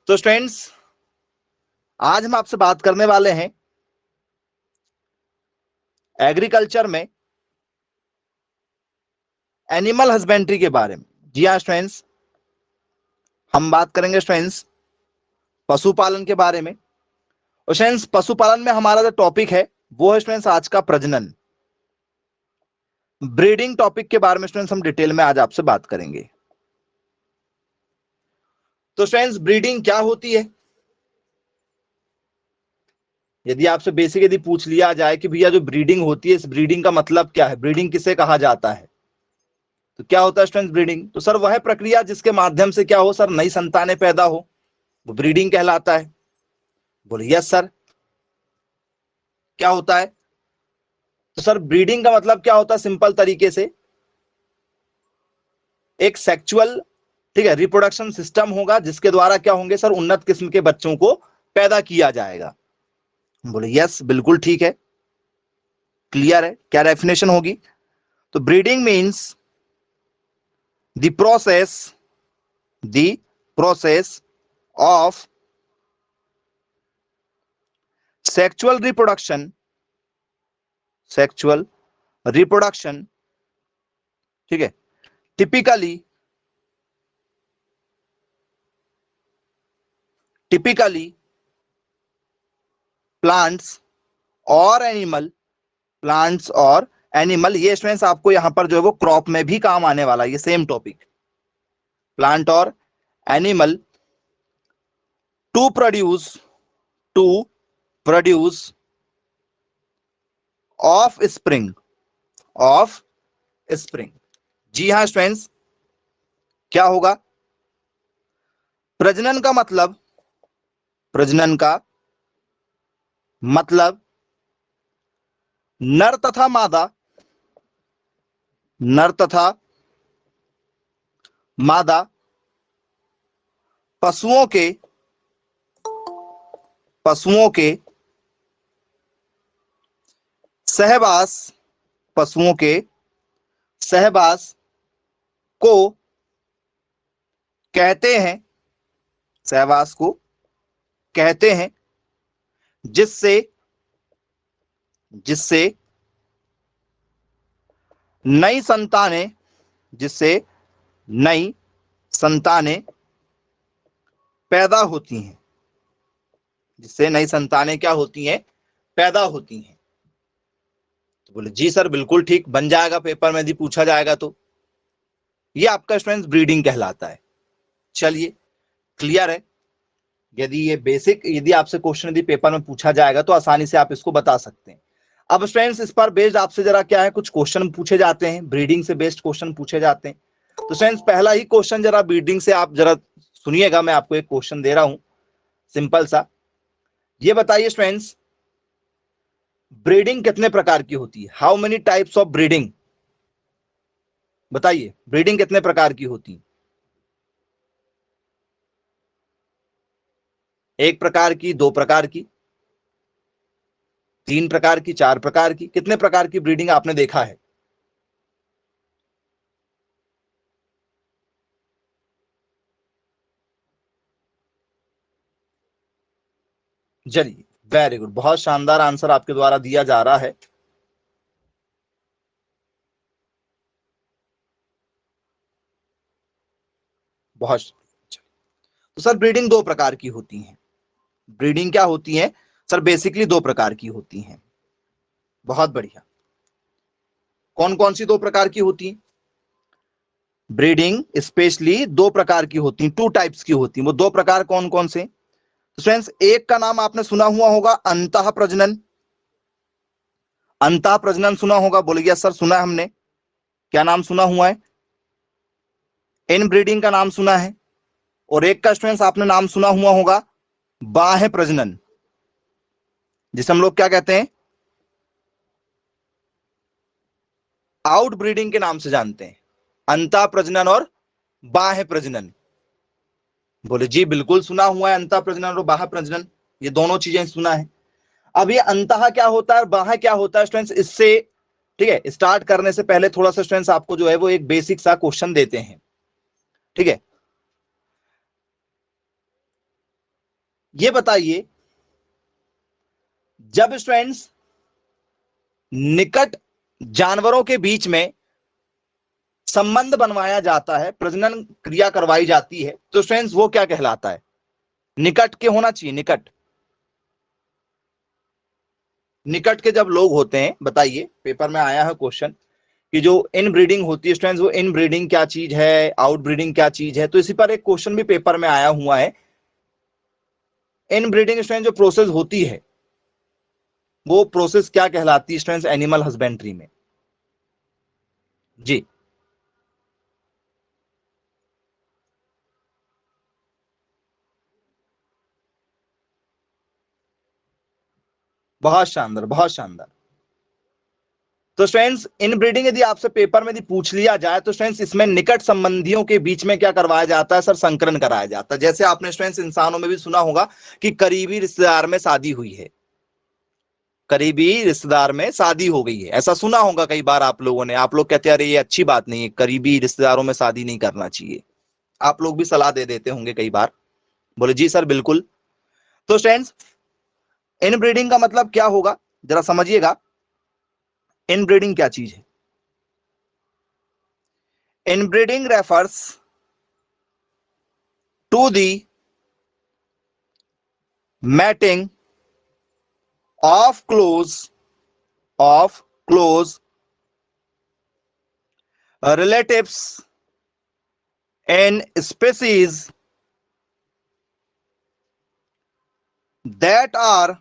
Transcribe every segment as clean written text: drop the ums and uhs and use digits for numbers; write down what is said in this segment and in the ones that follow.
तो स्टूडेंट्स, आज हम आपसे बात करने वाले हैं एग्रीकल्चर में एनिमल हस्बेंड्री के बारे में। जी हाँ स्टूडेंट्स, हम बात करेंगे स्टूडेंट्स पशुपालन के बारे में। और स्टूडेंट्स, पशुपालन में हमारा जो टॉपिक है वो है स्टूडेंट्स आज का प्रजनन, ब्रीडिंग टॉपिक के बारे में स्टूडेंट्स हम डिटेल में आज आपसे बात करेंगे। तो स्टूडेंट्स, ब्रीडिंग क्या होती है? यदि आपसे बेसिक यदि पूछ लिया जाए कि भैया जो ब्रीडिंग होती है, इस ब्रीडिंग का मतलब क्या है, ब्रीडिंग किसे कहा जाता है, तो क्या होता है स्टूडेंट्स ब्रीडिंग? तो सर वह प्रक्रिया जिसके माध्यम से क्या हो सर, नई संतानें पैदा हो, वो ब्रीडिंग कहलाता है। बोले यस सर। क्या होता है? तो सर ब्रीडिंग का मतलब क्या होता है? सिंपल तरीके से एक सेक्सुअल, ठीक है, रिप्रोडक्शन सिस्टम होगा जिसके द्वारा क्या होंगे सर, उन्नत किस्म के बच्चों को पैदा किया जाएगा। बोले यस, बिल्कुल ठीक है, क्लियर है। क्या डेफिनेशन होगी? तो breeding means the process of sexual reproduction, ठीक है, टिपिकली प्लांट्स और एनिमल, ये स्टूडेंट्स आपको यहां पर जो है वो क्रॉप में भी काम आने वाला है, ये सेम टॉपिक, प्लांट और animal to produce offspring. जी हाँ स्टूडेंट्स, क्या होगा? प्रजनन का मतलब नर तथा मादा पशुओं के सहवास को कहते हैं जिससे नई संतानें पैदा होती हैं, तो बोले जी सर बिल्कुल ठीक, बन जाएगा पेपर में यदि पूछा जाएगा तो। ये आपका स्टूडेंट्स ब्रीडिंग कहलाता है। चलिए, क्लियर है। यदि ये बेसिक यदि आपसे क्वेश्चन यदि पेपर में पूछा जाएगा तो आसानी से आप इसको बता सकते हैं। अब स्टूडेंट्स, इस पर बेस्ड आपसे जरा क्या है, कुछ क्वेश्चन पूछे जाते हैं, ब्रीडिंग से बेस्ड क्वेश्चन पूछे जाते हैं। तो स्टूडेंट्स, पहला ही क्वेश्चन जरा ब्रीडिंग से आप जरा सुनिएगा। मैं आपको एक क्वेश्चन दे रहा हूं सिंपल सा। ये बताइए स्टूडेंट्स, ब्रीडिंग कितने प्रकार की होती है? How many types of breeding? बताइए, ब्रीडिंग कितने प्रकार की होती है? एक प्रकार की, दो प्रकार की, तीन प्रकार की, चार प्रकार की? कितने प्रकार की ब्रीडिंग आपने देखा है? चलिए, वेरी गुड, बहुत शानदार आंसर आपके द्वारा दिया जा रहा है। बहुत। तो सर ब्रीडिंग दो प्रकार की होती है। ब्रीडिंग क्या होती है सर? बेसिकली दो प्रकार की होती हैं। बहुत बढ़िया। कौन कौन सी दो प्रकार की होती है? ब्रीडिंग स्पेशली दो प्रकार की होती हैं, टू टाइप्स की होती हैं। वो दो प्रकार कौन कौन से? तो फ्रेंड्स, एक का नाम आपने सुना हुआ होगा अंतः प्रजनन। अंतः प्रजनन सुना होगा? बोलिए सर सुना है हमने। क्या नाम सुना हुआ है? इन ब्रीडिंग का नाम सुना है। और एक का स्टूडेंट्स आपने नाम सुना हुआ होगा बाह्य प्रजनन, जिसे हम लोग क्या कहते हैं, आउट ब्रीडिंग के नाम से जानते हैं। अंतः प्रजनन और बाह्य प्रजनन। बोले जी बिल्कुल सुना हुआ है, अंतः प्रजनन और बाह्य प्रजनन, ये दोनों चीजें सुना है। अब ये अंतः क्या होता है और बाह्य क्या होता है स्टूडेंट्स, इससे ठीक है स्टार्ट करने से पहले थोड़ा सा स्टूडेंट्स आपको जो है वो एक बेसिक सा क्वेश्चन देते हैं। ठीक है, ये बताइए, जब स्टूडेंट्स निकट जानवरों के बीच में संबंध बनवाया जाता है, प्रजनन क्रिया करवाई जाती है, तो स्टूडेंट्स वो क्या कहलाता है? निकट के होना चाहिए, निकट। निकट के जब लोग होते हैं, बताइए, पेपर में आया है क्वेश्चन कि जो इन ब्रीडिंग होती है स्टूडेंट्स, वो इन ब्रीडिंग क्या चीज है, आउट ब्रीडिंग क्या चीज है, तो इसी पर एक क्वेश्चन भी पेपर में आया हुआ है। इन ब्रीडिंग स्टूडेंट जो प्रोसेस होती है, वो प्रोसेस क्या कहलाती है स्टूडेंट्स एनिमल हस्बेंड्री में? जी, बहुत शानदार, बहुत शानदार। तो स्टूडेंट्स इन ब्रीडिंग यदि आपसे पेपर में यदि पूछ लिया जाए तो स्टूडेंट्स इसमें निकट संबंधियों के बीच में क्या करवाया जाता है? सर, संकरण कराया जाता है। जैसे आपने स्टूडेंट्स इंसानों में भी सुना होगा कि करीबी रिश्तेदार में शादी हुई है, करीबी रिश्तेदार में शादी हो गई है, ऐसा सुना होगा कई बार आप लोगों ने। आप लोग कहते हैं अरे ये अच्छी बात नहीं है, करीबी रिश्तेदारों में शादी नहीं करना चाहिए। आप लोग भी सलाह दे देते होंगे कई बार। बोले जी सर बिल्कुल। तो स्टूडेंट्स इन ब्रीडिंग का मतलब क्या होगा, जरा समझिएगा। इन ब्रीडिंग क्या चीज है? Inbreeding refers to the mating of close relatives in species that are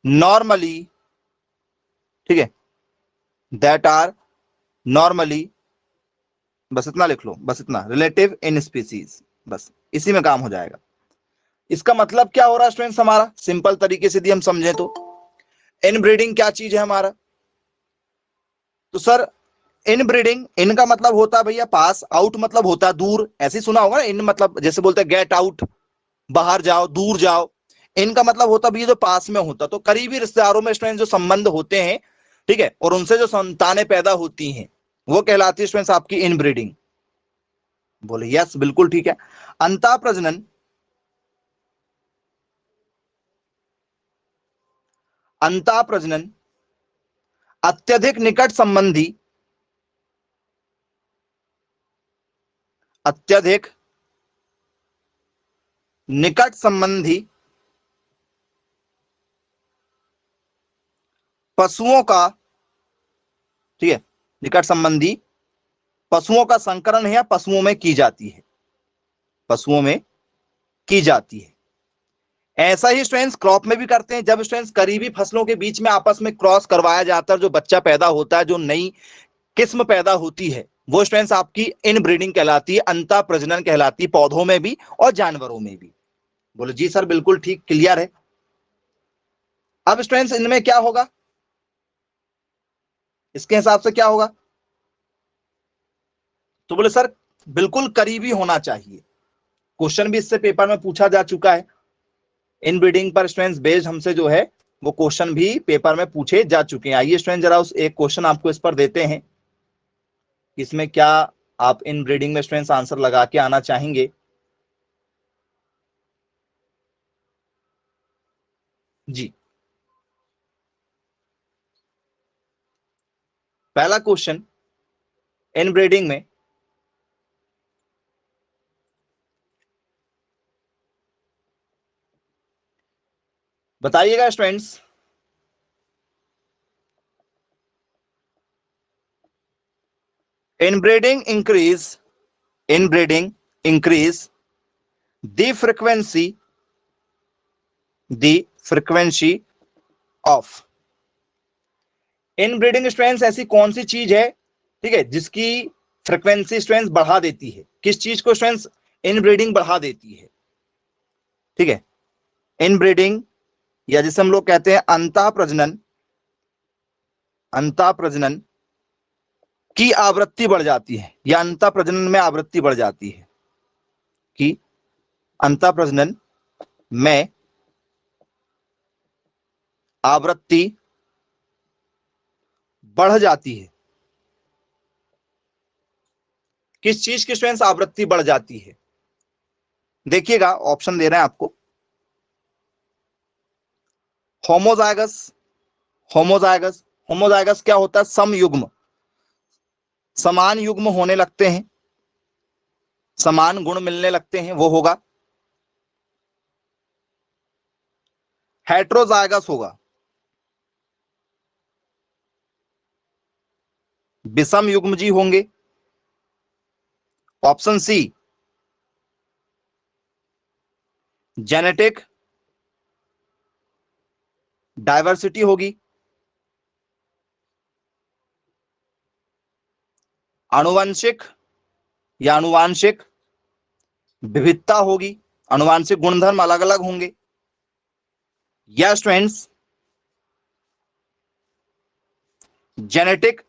normally, ठीक है, that are normally, बस इतना लिख लो, बस इतना, रिलेटिव इन स्पीसीज, बस इसी में काम हो जाएगा। इसका मतलब क्या हो रहा है स्टूडेंट्स हमारा? सिंपल तरीके से यदि हम समझें तो इनब्रीडिंग क्या चीज है हमारा? तो सर इनब्रीडिंग, इन का मतलब होता है भैया पास, आउट मतलब होता है दूर, ऐसे ही सुना होगा ना। इन मतलब जैसे बोलते हैं गेट आउट, बाहर जाओ, दूर जाओ। इनका मतलब होता भी जो पास में होता। तो करीबी रिश्तेदारों में स्टूडेंट जो संबंध होते हैं, ठीक है, और उनसे जो संतानें पैदा होती हैं, वो कहलाती है स्टूडेंट्स आपकी इनब्रीडिंग। बोले यस बिल्कुल ठीक है। अंतः प्रजनन, अंतः प्रजनन अत्यधिक निकट संबंधी, अत्यधिक निकट संबंधी पशुओं का, ठीक है, निकट संबंधी पशुओं का संकरण है या पशुओं में की जाती है, पशुओं में की जाती है। ऐसा ही स्टूडेंट्स क्रॉप में भी करते हैं। जब स्टूडेंट्स करीबी फसलों के बीच में आपस में क्रॉस करवाया जाता है, जो बच्चा पैदा होता है, जो नई किस्म पैदा होती है, वो स्टूडेंट्स आपकी इनब्रीडिंग कहलाती है, अंतः प्रजनन कहलाती है, पौधों में भी और जानवरों में भी। बोलो जी सर बिल्कुल ठीक, क्लियर है। अब स्टूडेंट्स इनमें क्या होगा, इसके हिसाब से क्या होगा? तो बोले सर बिल्कुल करीबी होना चाहिए। क्वेश्चन भी इससे पेपर में पूछा जा चुका है। इन ब्रीडिंग पर स्टूडेंट्स बेस्ड हमसे जो है वो क्वेश्चन भी पेपर में पूछे जा चुके हैं। आइए स्टूडेंट जरा उस एक क्वेश्चन आपको इस पर देते हैं, इसमें क्या आप इन ब्रीडिंग में स्टूडेंट्स आंसर लगा के आना चाहेंगे? जी, पहला क्वेश्चन इन ब्रीडिंग में, बताइएगा students, inbreeding increase, inbreeding increase the frequency, the frequency of. Inbreeding strength ऐसी कौन सी चीज है, ठीक है, जिसकी फ्रीक्वेंसी स्ट्रेंथ बढ़ा देती है? किस चीज को स्ट्रेंथ इनब्रीडिंग बढ़ा देती है? ठीक है, इनब्रीडिंग या जिसे हम लोग कहते हैं अंतः प्रजनन, अंतः प्रजनन की आवृत्ति बढ़ जाती है, या अंतः प्रजनन में आवृत्ति बढ़ जाती है, कि अंतः प्रजनन में आवृत्ति बढ़ जाती है। किस चीज की स्ट्रेंथ आवृत्ति बढ़ जाती है? देखिएगा ऑप्शन दे रहे हैं आपको। होमोजाइगस, होमोजाइगस, होमोजाइगस क्या होता है? सम युग्म, समान युग्म होने लगते हैं, समान गुण मिलने लगते हैं, वो होगा। हेट्रोजाइगस होगा, विषम युग्म जी होंगे। ऑप्शन सी जेनेटिक डायवर्सिटी होगी, आनुवंशिक या आनुवांशिक विविधता होगी, आनुवांशिक गुणधर्म अलग अलग होंगे, या स्टूडेंट्स जेनेटिक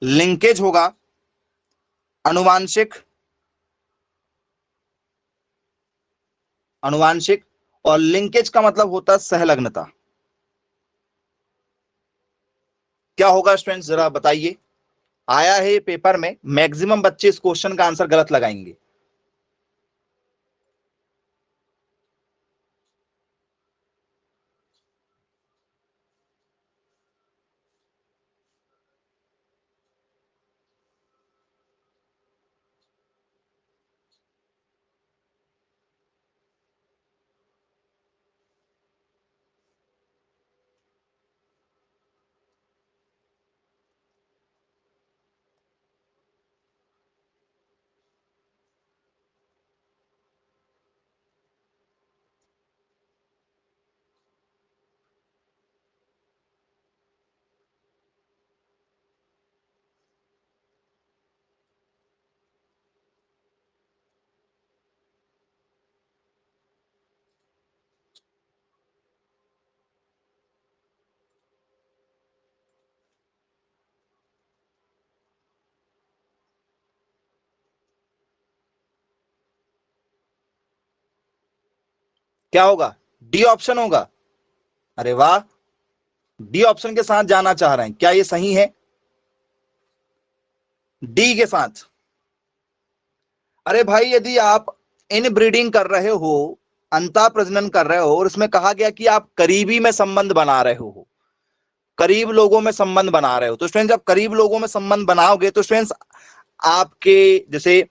लिंकेज होगा, आनुवांशिक, आनुवांशिक, और लिंकेज का मतलब होता है सहलग्नता। क्या होगा स्टूडेंट्स, जरा बताइए। आया है पेपर में, मैक्सिमम बच्चे इस क्वेश्चन का आंसर गलत लगाएंगे। क्या होगा? डी ऑप्शन होगा। अरे वाह, डी ऑप्शन के साथ जाना चाह रहे हैं, क्या ये सही है? डी के साथ। अरे भाई, यदि आप इन ब्रीडिंग कर रहे हो, अंता प्रजनन कर रहे हो, और इसमें कहा गया कि आप करीबी में संबंध बना रहे हो, करीब लोगों में संबंध बना रहे हो, तो स्टूडेंट्स जब करीब लोगों में संबंध बनाओगे तो स्टूडेंट्स आपके जैसे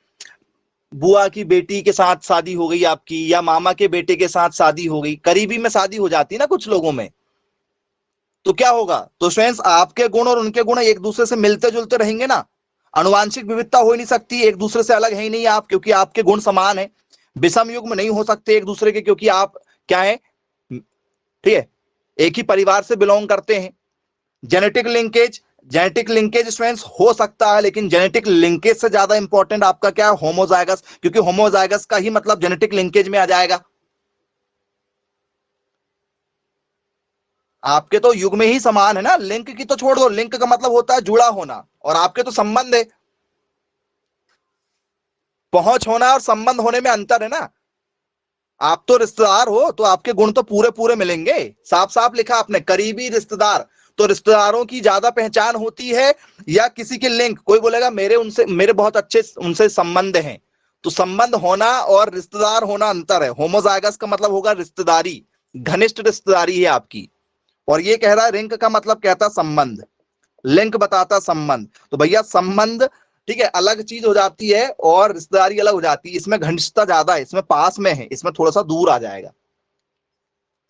बुआ की बेटी के साथ शादी हो गई आपकी, या मामा के बेटे के साथ शादी हो गई, करीबी में शादी हो जाती है ना कुछ लोगों में, तो क्या होगा? तो स्टूडेंट्स आपके गुण और उनके गुण एक दूसरे से मिलते जुलते रहेंगे ना। अनुवांशिक विविधता हो ही नहीं सकती, एक दूसरे से अलग है ही नहीं आप, क्योंकि आपके गुण समान है। विषम युग्म नहीं हो सकते एक दूसरे के, क्योंकि आप क्या है, ठीक है, एक ही परिवार से बिलोंग करते हैं। Genetic linkage, genetic linkage students हो सकता है, लेकिन जेनेटिक लिंकेज से ज्यादा इंपॉर्टेंट आपका क्या है? होमोजाइगस, क्योंकि होमोजाइगस का ही मतलब जेनेटिक लिंकेज में आ जाएगा। आपके तो युग में ही समान है ना, लिंक की तो छोड़ दो, लिंक का मतलब होता है जुड़ा होना, और आपके तो संबंध है। पहुंच होना और संबंध होने में अंतर है ना। आप तो रिश्तेदार हो, तो आपके गुण तो पूरे पूरे मिलेंगे। साफ साफ लिखा आपने, करीबी रिश्तेदार। तो रिश्तेदारों की ज्यादा पहचान होती है, या किसी के लिंक, कोई बोलेगा मेरे उनसे, मेरे बहुत अच्छे उनसे संबंध हैं, तो संबंध होना और रिश्तेदार होना अंतर है। होमोजाइगस का मतलब होगा रिश्तेदारी, घनिष्ठ रिश्तेदारी है आपकी। और ये कह रहा है रिंक का मतलब कहता संबंध, लिंक बताता संबंध, तो भैया संबंध, ठीक है, अलग चीज हो जाती है और रिश्तेदारी अलग हो जाती है। इसमें घनिष्ठता ज्यादा है, इसमें पास में है, इसमें थोड़ा सा दूर आ जाएगा।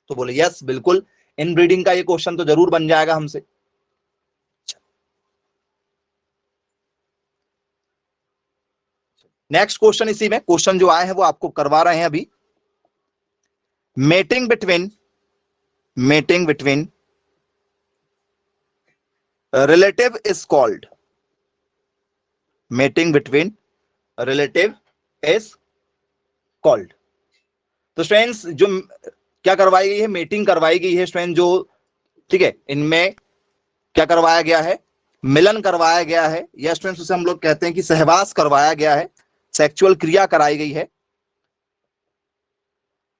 तो बोले यस बिल्कुल, इन ब्रीडिंग का ये क्वेश्चन तो जरूर बन जाएगा हमसे। नेक्स्ट क्वेश्चन, इसी में क्वेश्चन जो आए हैं वो आपको करवा रहे हैं अभी। Mating between, mating between relative is called, mating between relative is called. तो स्टूडेंट्स जो क्या करवाई गई है, मीटिंग करवाई गई है स्टूडेंट, जो ठीक है, इनमें क्या करवाया गया है? मिलन करवाया गया है, या स्टूडेंट्स उसे हम लोग कहते हैं कि सहवास करवाया गया है, सेक्सुअल क्रिया कराई गई है।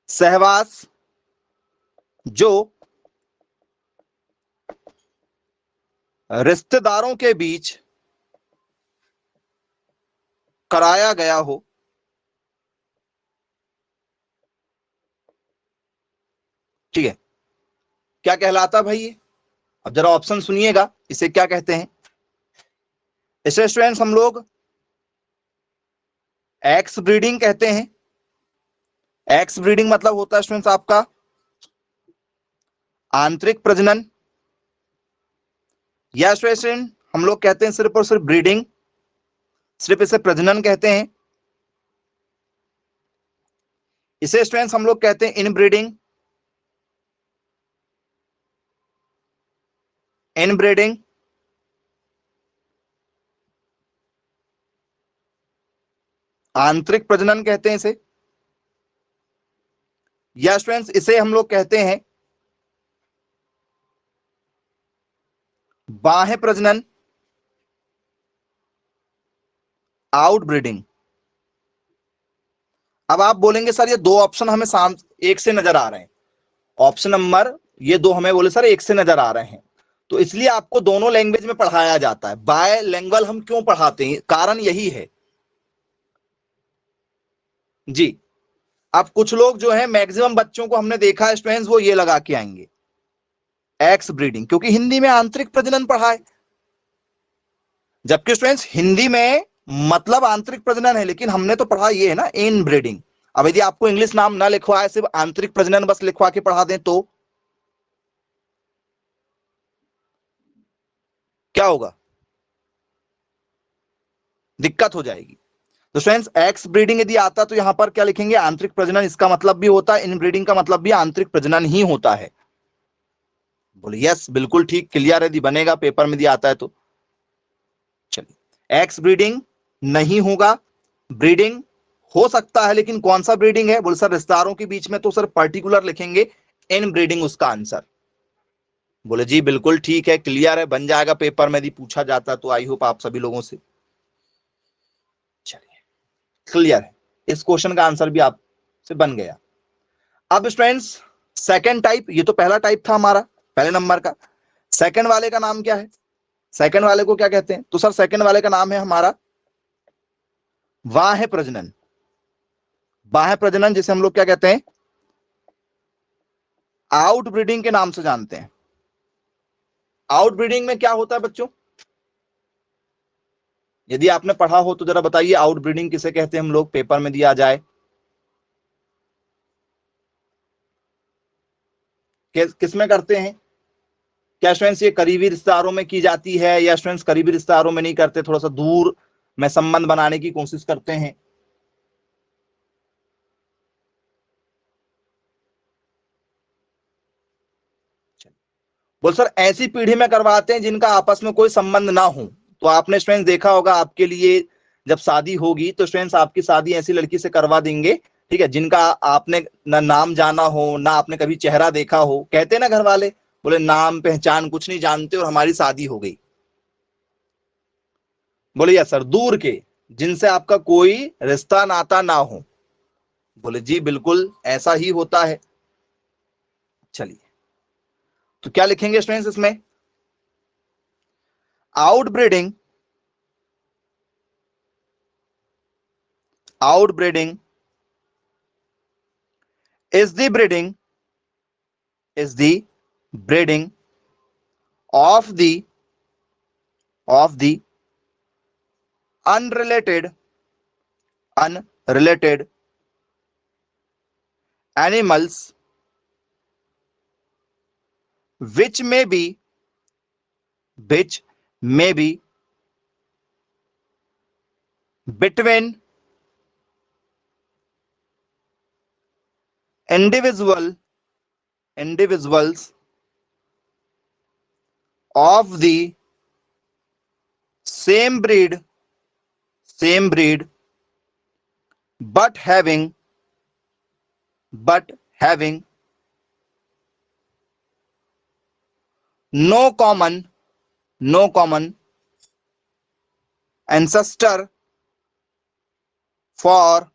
सहवास जो रिश्तेदारों के बीच कराया गया हो, ठीक है, क्या कहलाता भाई ये? अब जरा ऑप्शन सुनिएगा, इसे क्या कहते हैं? इसे स्टूडेंट्स हम लोग एक्स ब्रीडिंग कहते हैं। एक्स ब्रीडिंग मतलब होता है स्टूडेंट्स आपका आंतरिक प्रजनन, या स्टूडेंट हम लोग कहते हैं सिर्फ और सिर्फ ब्रीडिंग, सिर्फ इसे प्रजनन कहते हैं। इसे स्टूडेंट्स हम लोग कहते हैं इनब्रीडिंग, इनब्रीडिंग, आंतरिक प्रजनन कहते हैं इसे, या स्टूडेंट्स इसे हम लोग कहते हैं बाह्य प्रजनन, आउटब्रीडिंग। अब आप बोलेंगे सर ये दो ऑप्शन हमें एक से नजर आ रहे हैं, ऑप्शन नंबर ये दो हमें बोले सर एक से नजर आ रहे हैं, तो इसलिए आपको दोनों लैंग्वेज में पढ़ाया जाता है। बायलैंग्वेज हम क्यों पढ़ाते हैं, कारण यही है जी। अब कुछ लोग जो है मैक्सिमम बच्चों को हमने देखा है स्टूडेंट्स, वो ये लगा के आएंगे एक्स ब्रीडिंग, क्योंकि हिंदी में आंतरिक प्रजनन पढ़ा है, जबकि स्टूडेंट्स हिंदी में मतलब आंतरिक प्रजनन है, लेकिन हमने तो पढ़ा ये है ना इन ब्रीडिंग। अब यदि आपको इंग्लिश नाम ना लिखवाए, सिर्फ आंतरिक प्रजनन बस लिखवा के पढ़ा दें तो क्या होगा? दिक्कत हो जाएगी। तो स्टूडेंट्स एक्स ब्रीडिंग यदि आता तो यहां पर क्या लिखेंगे? आंतरिक प्रजनन, इसका मतलब भी होता है इन ब्रीडिंग का मतलब भी आंतरिक प्रजनन ही होता है। बोले यस बिल्कुल ठीक, क्लियर यदि बनेगा पेपर में दिया आता है तो। चलिए, एक्स ब्रीडिंग नहीं होगा, ब्रीडिंग हो सकता है, लेकिन कौन सा ब्रीडिंग है? बोले सर रिश्तेदारों के बीच में, तो सर पर्टिकुलर लिखेंगे इन ब्रीडिंग उसका आंसर। बोले जी बिल्कुल ठीक है, क्लियर है, बन जाएगा पेपर में यदि पूछा जाता तो। आई होप आप सभी लोगों से चलिए क्लियर है, इस क्वेश्चन का आंसर भी आपसे बन गया। अब स्टूडेंट्स सेकंड टाइप, ये तो पहला टाइप था हमारा पहले नंबर का, सेकंड वाले का नाम क्या है? सेकंड वाले को क्या कहते हैं? तो सर सेकंड वाले का नाम है हमारा बाह्य प्रजनन। बाह्य प्रजनन जिसे हम लोग क्या कहते हैं? आउटब्रीडिंग के नाम से जानते हैं। आउटब्रीडिंग में क्या होता है बच्चों? यदि आपने पढ़ा हो तो जरा बताइए, आउटब्रीडिंग किसे कहते हैं हम लोग, पेपर में दिया जाए। किसमें करते हैं? क्या स्टूडेंट्स ये करीबी रिश्तेदारों में की जाती है, या स्टूडेंट्स करीबी रिश्तेदारों में नहीं करते, थोड़ा सा दूर में संबंध बनाने की कोशिश करते हैं? बोल सर ऐसी पीढ़ी में करवाते हैं जिनका आपस में कोई संबंध ना हो। तो आपने स्टूडेंट्स देखा होगा, आपके लिए जब शादी होगी तो स्टूडेंट्स आपकी शादी ऐसी लड़की से करवा देंगे, ठीक है, जिनका आपने ना नाम जाना हो, ना आपने कभी चेहरा देखा हो। कहते हैं ना घर वाले, बोले नाम पहचान कुछ नहीं जानते और हमारी शादी हो गई। बोले या सर दूर के, जिनसे आपका कोई रिश्ता नाता ना हो। बोले जी बिल्कुल ऐसा ही होता है। चलिए, तो क्या लिखेंगे स्टूडेंट्स इसमें? Outbreeding, outbreeding is the breeding, is the breeding of the unrelated animals which may be between individuals of the same breed but having no common ancestor for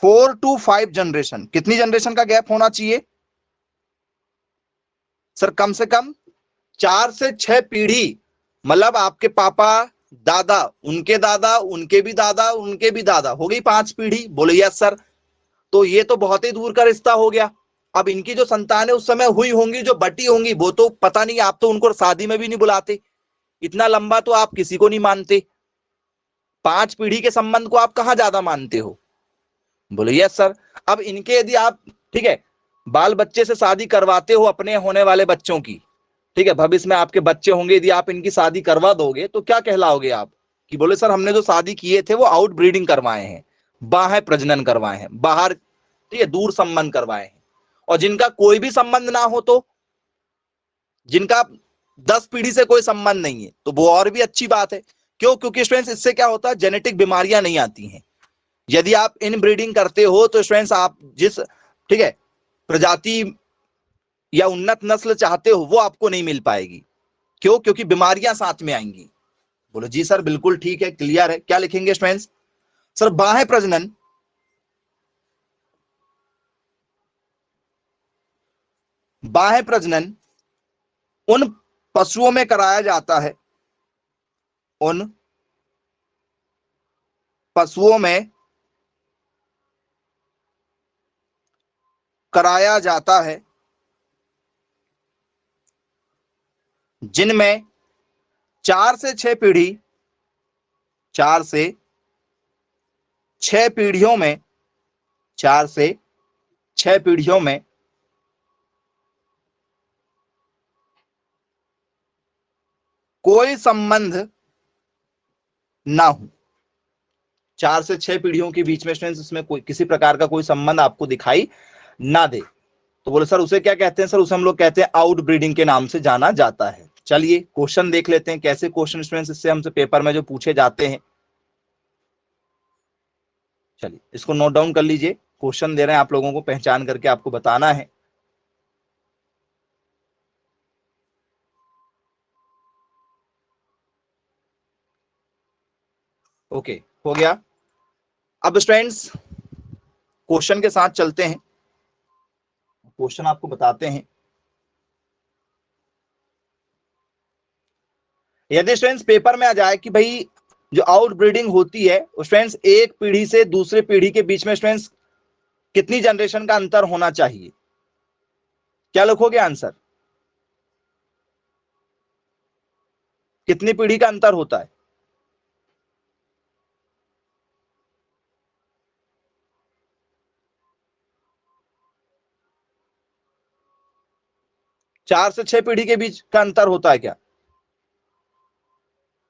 4 to 5 generation. कितनी जनरेशन का gap होना चाहिए sir? कम से कम 4 से 6 पीढ़ी, मतलब आपके पापा दादा, उनके दादा, उनके भी दादा, उनके भी दादा, हो गई 5 पीढ़ी। बोले यस सर, तो ये तो बहुत ही दूर का रिश्ता हो गया। अब इनकी जो संतानें उस समय हुई होंगी, जो बटी होंगी, वो तो पता नहीं, आप तो उनको शादी में भी नहीं बुलाते, इतना लंबा तो आप किसी को नहीं मानते, 5 पीढ़ी के संबंध को आप कहां ज्यादा मानते हो? बोले यस सर। अब इनके यदि आप, ठीक है, बाल बच्चे से शादी करवाते हो अपने होने वाले बच्चों की, ठीक है, भविष्य में आपके बच्चे होंगे, यदि आप इनकी शादी करवा दोगे तो क्या कहलाओगे आप? कि बोले सर हमने जो शादी किए थे वो आउट ब्रीडिंग करवाए हैं, बाह्य प्रजनन करवाए हैं, बाहर, ठीक है, दूर संबंध करवाए हैं। और जिनका कोई भी संबंध ना हो, तो जिनका 10 पीढ़ी से कोई संबंध नहीं है, तो वो और भी अच्छी बात है। क्यों? क्योंकि स्टूडेंट्स इससे क्या होता है, जेनेटिक बीमारियां नहीं आती हैं। यदि आप इन ब्रीडिंग करते हो तो स्टूडेंट्स आप जिस, ठीक है, प्रजाति या उन्नत नस्ल चाहते हो वो आपको नहीं मिल पाएगी। क्यों? क्योंकि बीमारियां साथ में आएंगी। बोलो जी सर बिल्कुल ठीक है, क्लियर है। क्या लिखेंगे स्टूडेंट्स? सर बाह्य प्रजनन, बाह्य प्रजनन उन पशुओं में कराया जाता है, उन पशुओं में कराया जाता है जिनमें 4 से 6 पीढ़ी, 4 से 6 पीढ़ियों में, 4 से 6 पीढ़ियों में कोई संबंध ना हो। 4 से 6 पीढ़ियों के बीच में स्टूडेंट्स इसमें कोई किसी प्रकार का कोई संबंध आपको दिखाई ना दे, तो बोले सर उसे क्या कहते हैं? सर उसे हम लोग कहते हैं आउट ब्रीडिंग के नाम से जाना जाता है। चलिए क्वेश्चन देख लेते हैं, कैसे क्वेश्चन स्टूडेंट्स इससे हमसे पेपर में जो पूछे जाते हैं। चलिए इसको नोट डाउन कर लीजिए, क्वेश्चन दे रहे हैं आप लोगों को, पहचान करके आपको बताना है। ओके, हो गया। अब स्टूडेंट्स क्वेश्चन के साथ चलते हैं, क्वेश्चन आपको बताते हैं। यदि स्टूडेंट्स पेपर में आ जाए कि भाई जो आउट ब्रीडिंग होती है स्टूडेंट्स, एक पीढ़ी से दूसरे पीढ़ी के बीच में स्टूडेंट्स कितनी जनरेशन का अंतर होना चाहिए, क्या लिखोगे आंसर? कितनी पीढ़ी का अंतर होता है? 4 से 6 पीढ़ी के बीच का अंतर होता है क्या?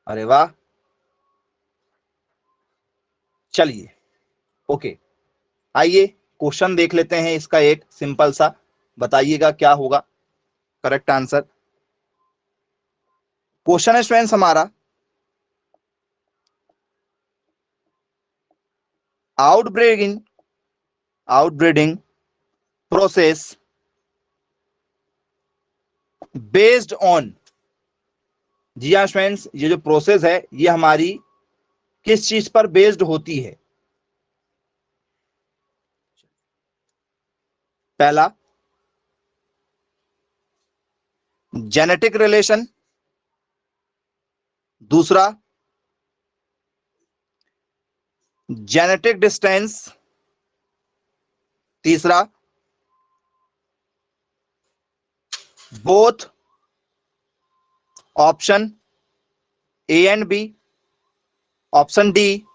अरे वाह, चलिए ओके, आइए क्वेश्चन देख लेते हैं इसका, एक सिंपल सा, बताइएगा क्या होगा करेक्ट आंसर। क्वेश्चन है स्टूडेंट्स हमारा, outbreeding, outbreeding process based on, जी हाँ स्टूडेंट्स, ये जो प्रोसेस है ये हमारी किस चीज पर बेस्ड होती है? पहला जेनेटिक रिलेशन, दूसरा जेनेटिक डिस्टेंस, तीसरा both option A and B, option D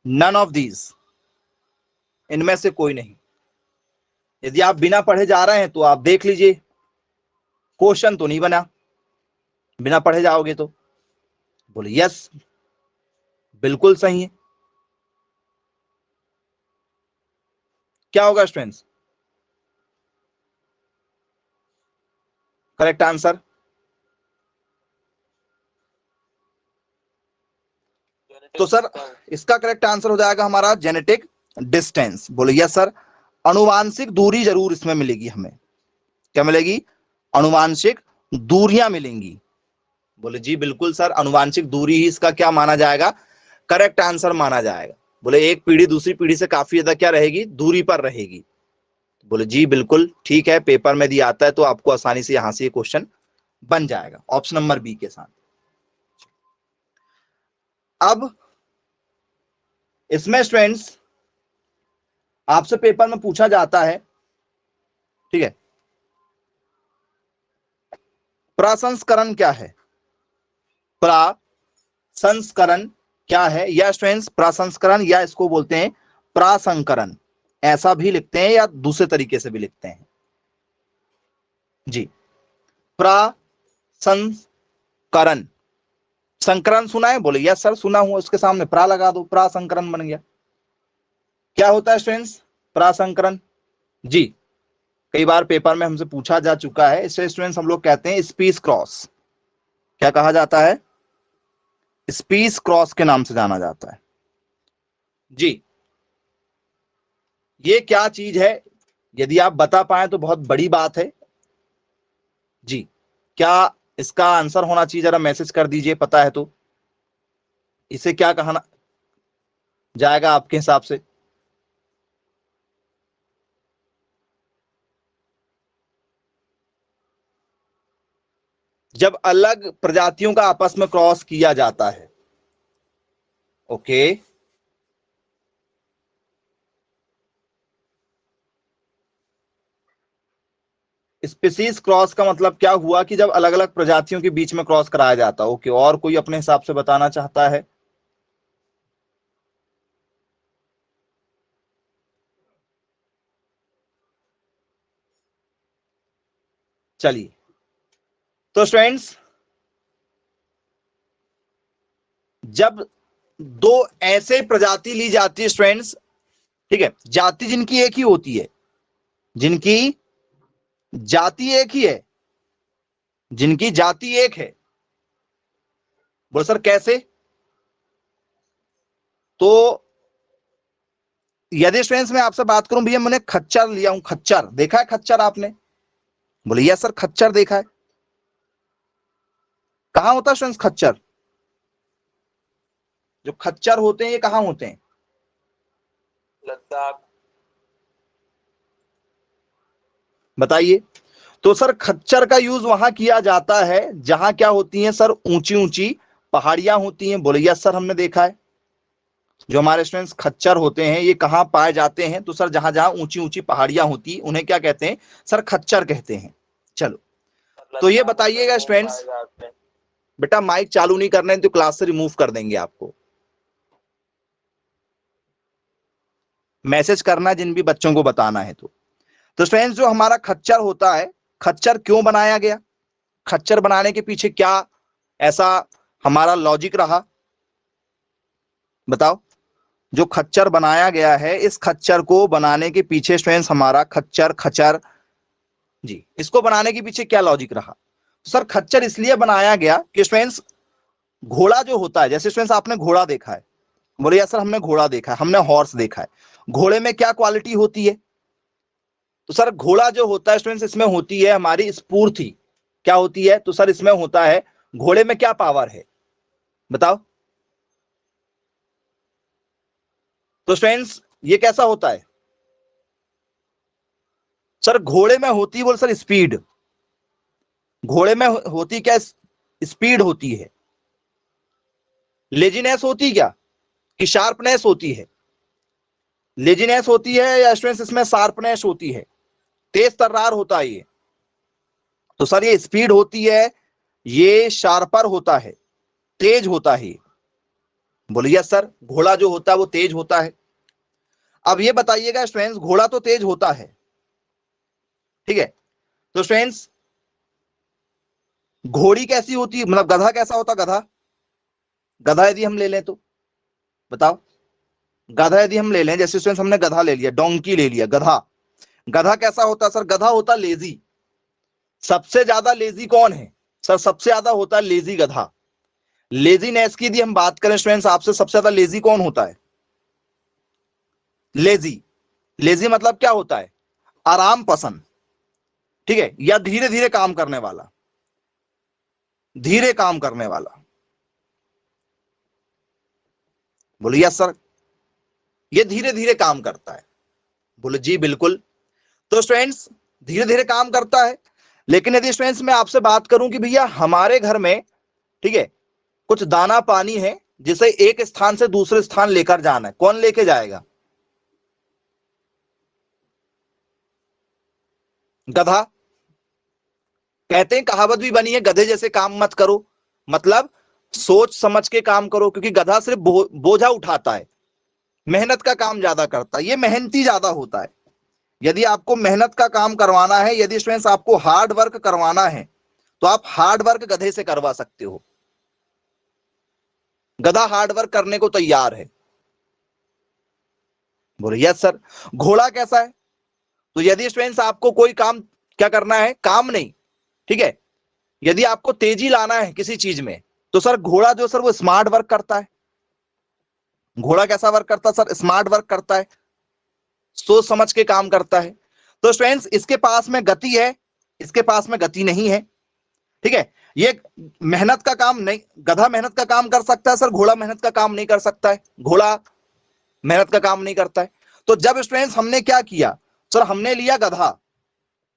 none of these, इनमें से कोई नहीं। यदि आप बिना पढ़े जा रहे हैं तो आप देख लीजिए, क्वेश्चन तो नहीं बना, बिना पढ़े जाओगे तो। बोले यस बिल्कुल सही है। क्या होगा स्टूडेंट्स करेक्ट आंसर? तो सर इसका करेक्ट आंसर हो जाएगा हमारा जेनेटिक डिस्टेंस। बोले यस सर, अनुवांशिक दूरी जरूर इसमें मिलेगी हमें। क्या मिलेगी? अनुवांशिक दूरियां मिलेंगी। बोले जी बिल्कुल सर, अनुवांशिक दूरी ही इसका क्या माना जाएगा? करेक्ट आंसर माना जाएगा। बोले एक पीढ़ी दूसरी पीढ़ी से काफी ज्यादा क्या रहेगी? दूरी पर रहेगी। बोले जी बिल्कुल ठीक है, पेपर में दिया आता है तो आपको आसानी से यहां से ये क्वेश्चन बन जाएगा ऑप्शन नंबर बी के साथ। अब इसमें स्टूडेंट्स आपसे पेपर में पूछा जाता है, ठीक है, प्रसंस्करण क्या है, प्रसंस्करण क्या है, या स्टूडेंट्स प्रसंस्करण या इसको बोलते हैं प्रासंकरण, ऐसा भी लिखते हैं या दूसरे तरीके से भी लिखते हैं जी। प्रसंस्करण, संकरण सुना है, बोले यस सर सुना हुआ, उसके सामने प्रा लगा दो, प्रासंकरण बन गया। क्या होता है स्टूडेंट्स प्रासंकरण जी, कई बार पेपर में हमसे पूछा जा चुका है, इसे स्टूडेंट्स हम लोग कहते हैं स्पीच क्रॉस। क्या कहा जाता है, स्पीच क्रॉस के नाम से जाना जाता है जी। ये क्या चीज है, यदि आप बता पाए तो बहुत बड़ी बात है जी। क्या इसका आंसर होना चाहिए, जरा मैसेज कर दीजिए पता है तो, इसे क्या कहना जाएगा आपके हिसाब से। जब अलग प्रजातियों का आपस में क्रॉस किया जाता है, ओके, स्पीसीज क्रॉस का मतलब क्या हुआ कि जब अलग अलग प्रजातियों के बीच में क्रॉस कराया जाता है, ओके। और कोई अपने हिसाब से बताना चाहता है, चलिए। तो स्टूडेंट्स, जब दो ऐसे प्रजाति ली जाती है स्टूडेंट्स, ठीक है, जाति जिनकी एक ही होती है, जिनकी जाति एक ही है, जिनकी जाति एक है, बोलो सर कैसे। तो यदि स्टूडेंट्स मैं आपसे बात करूं, भैया मैंने खच्चर लिया हूं, खच्चर देखा है, खच्चर आपने, बोले यस सर खच्चर देखा है। कहां होता है स्टूडेंट्स खच्चर, जो खच्चर होते हैं ये कहां होते हैं, लद्दाख, बताइए। तो सर खच्चर का यूज वहां किया जाता है जहां क्या होती हैं सर, ऊंची ऊंची पहाड़ियां होती हैं, बोले यस सर हमने देखा है। जो हमारे स्टूडेंट्स खच्चर होते हैं ये कहां पाए जाते हैं, तो सर जहां जहां ऊंची ऊंची पहाड़ियां होती उन्हें क्या कहते हैं सर, खच्चर कहते हैं। चलो, तो ये बताइएगा स्टूडेंट्स, बेटा माइक चालू नहीं करना है तो क्लास से रिमूव कर देंगे आपको। मैसेज करना जिन भी बच्चों को बताना है तो स्टूडेंट्स जो हमारा खच्चर होता है, खच्चर क्यों बनाया गया, खच्चर बनाने के पीछे क्या ऐसा हमारा लॉजिक रहा, बताओ। जो खच्चर बनाया गया है, इस खच्चर को बनाने के पीछे स्टूडेंट्स हमारा खच्चर खच्चर जी, इसको बनाने के पीछे क्या लॉजिक रहा। सर खच्चर इसलिए बनाया गया कि स्टूडेंट्स घोड़ा जो होता है, जैसे स्टूडेंट्स आपने घोड़ा देखा है, बोले यार सर हमने घोड़ा देखा है, हमने हॉर्स देखा है, घोड़े में क्या क्वालिटी होती है, तो सर घोड़ा जो होता है स्टूडेंट्स इसमें होती है हमारी स्फूर्ति। क्या होती है, तो सर इसमें होता है, घोड़े में क्या पावर है बताओ। तो स्टूडेंट्स ये कैसा होता है, सर घोड़े में होती है, बोल सर स्पीड, घोड़े में होती क्या, स्पीड होती है। लेजीनेस होती क्या, कि शार्पनेस होती है, लेजीनेस होती है या स्टूडेंट्स इसमें शार्पनेस होती है, तेज तर्रार होता है ये। तो सर ये स्पीड होती है, ये शार्पर होता है, तेज होता है। बोलिए सर घोड़ा जो होता है वो तेज होता है। अब ये बताइएगा स्टूडेंट्स, घोड़ा तो तेज होता है, ठीक है, तो स्टूडेंट्स घोड़ी कैसी होती है, मतलब गधा कैसा होता, गधा, गधा यदि हम ले लें तो बताओ, गधा यदि हम ले लें, जैसे स्टूडेंट्स हमने गधा ले लिया, डोंकी ले लिया, गधा, गधा कैसा होता है सर, गधा होता लेजी। सबसे ज्यादा लेजी कौन है सर, सबसे ज्यादा होता है लेजी गधा। लेजीनेस की यदि हम बात करें स्टूडेंट्स आपसे, सबसे ज्यादा लेजी कौन होता है, लेजी। लेजी मतलब क्या होता है, आराम पसंद, ठीक है, या धीरे धीरे काम करने वाला, धीरे काम करने वाला। बोलिए सर ये धीरे धीरे काम करता है, बोले जी बिल्कुल। तो स्टूडेंट्स धीरे धीरे काम करता है, लेकिन यदि स्टूडेंट्स मैं आपसे बात करूं कि भैया हमारे घर में, ठीक है, कुछ दाना पानी है जिसे एक स्थान से दूसरे स्थान लेकर जाना है, कौन लेके जाएगा, गधा। कहते हैं, कहावत भी बनी है, गधे जैसे काम मत करो, मतलब सोच समझ के काम करो, क्योंकि गधा सिर्फ बोझा उठाता है, मेहनत का काम ज्यादा करता है, ये मेहनती ज्यादा होता है। यदि आपको मेहनत का काम करवाना है, यदि स्टूडेंट्स आपको हार्ड वर्क करवाना है, तो आप हार्ड वर्क गधे से करवा सकते हो। गधा हार्ड वर्क करने को तैयार है। बोले यस सर। घोड़ा कैसा है? तो यदि स्टूडेंट्स आपको कोई काम क्या करना है, काम नहीं, ठीक है, यदि आपको तेजी लाना है किसी चीज में, तो सर घोड़ा जो सर वो स्मार्ट वर्क करता है। घोड़ा कैसा वर्क करता है सर? स्मार्ट वर्क करता है, सोच समझ के काम करता है। तो स्टूडेंट्स इसके पास में गति है, इसके पास में गति नहीं है, ठीक है। ये मेहनत का काम नहीं, गधा मेहनत का काम कर सकता है सर, घोड़ा मेहनत का काम नहीं कर सकता है, घोड़ा मेहनत का काम नहीं करता है। तो जब स्टूडेंट्स हमने क्या किया सर, हमने लिया गधा,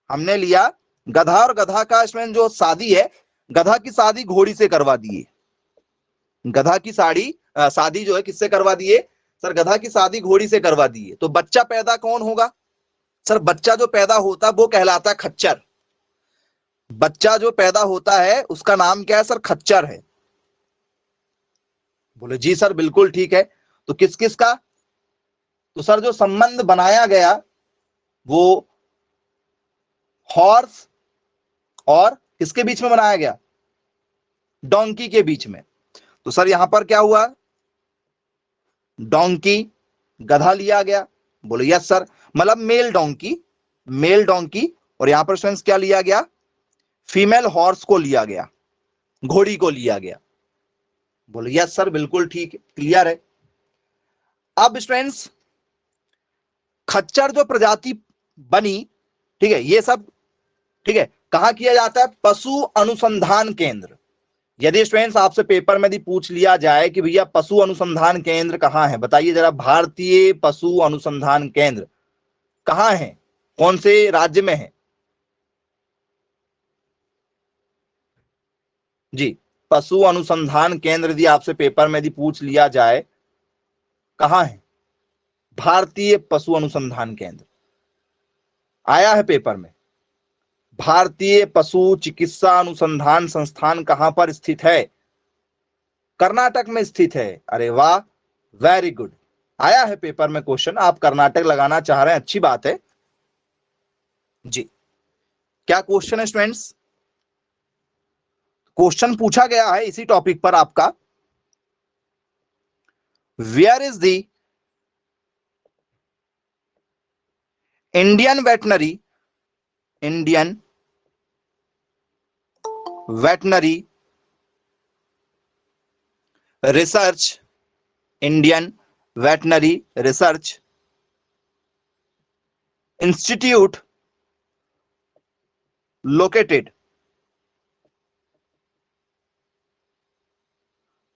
हमने लिया गधा, और गधा का स्टूडेंट जो शादी है, गधा की शादी घोड़ी से करवा दिए। गधा की शादी जो है किससे करवा दिए सर? गधा की शादी घोड़ी से करवा दिए। तो बच्चा पैदा कौन होगा सर? बच्चा जो पैदा होता है वो कहलाता है खच्चर। बच्चा जो पैदा होता है उसका नाम क्या है सर? खच्चर है। बोले जी सर बिल्कुल ठीक है। तो किस किस का? तो सर जो संबंध बनाया गया वो हॉर्स और किसके बीच में बनाया गया? डोंकी के बीच में। तो सर यहां पर क्या हुआ? डोंकी, गधा लिया गया। बोले यस सर, मतलब मेल डोंकी, मेल डोंकी, और यहां पर स्टूडेंट्स क्या लिया गया? फीमेल हॉर्स को लिया गया, घोड़ी को लिया गया। बोले यस सर बिल्कुल ठीक है, क्लियर है। अब स्टूडेंट्स खच्चर जो प्रजाति बनी, ठीक है, ये सब ठीक है, कहां किया जाता है? पशु अनुसंधान केंद्र। यदि स्टूडेंट्स आपसे पेपर में यदि पूछ लिया जाए कि भैया पशु अनुसंधान केंद्र कहां है, बताइए जरा, भारतीय पशु अनुसंधान केंद्र कहां है, कौन से राज्य में है? जी, पशु अनुसंधान केंद्र यदि आपसे पेपर में यदि पूछ लिया जाए कहां है, भारतीय पशु अनुसंधान केंद्र आया है पेपर में। भारतीय पशु चिकित्सा अनुसंधान संस्थान कहां पर स्थित है? कर्नाटक में स्थित है। अरे वाह, वेरी गुड, आया है पेपर में क्वेश्चन, आप कर्नाटक लगाना चाह रहे हैं, अच्छी बात है जी। क्या क्वेश्चन है स्टूडेंट्स? क्वेश्चन पूछा गया है इसी टॉपिक पर आपका, where is the Indian veterinary, Indian veterinary research, Indian veterinary research institute located,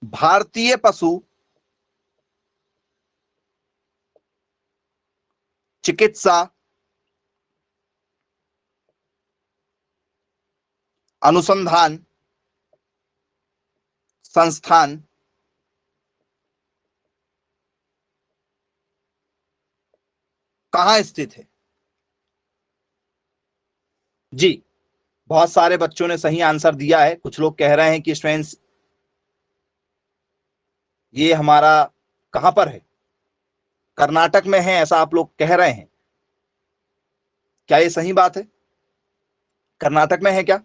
भारतीय पशु चिकित्सा अनुसंधान संस्थान कहां स्थित है? जी, बहुत सारे बच्चों ने सही आंसर दिया है। कुछ लोग कह रहे हैं कि स्टूडेंट्स ये हमारा कहां पर है, कर्नाटक में है, ऐसा आप लोग कह रहे हैं। क्या ये सही बात है? कर्नाटक में है क्या?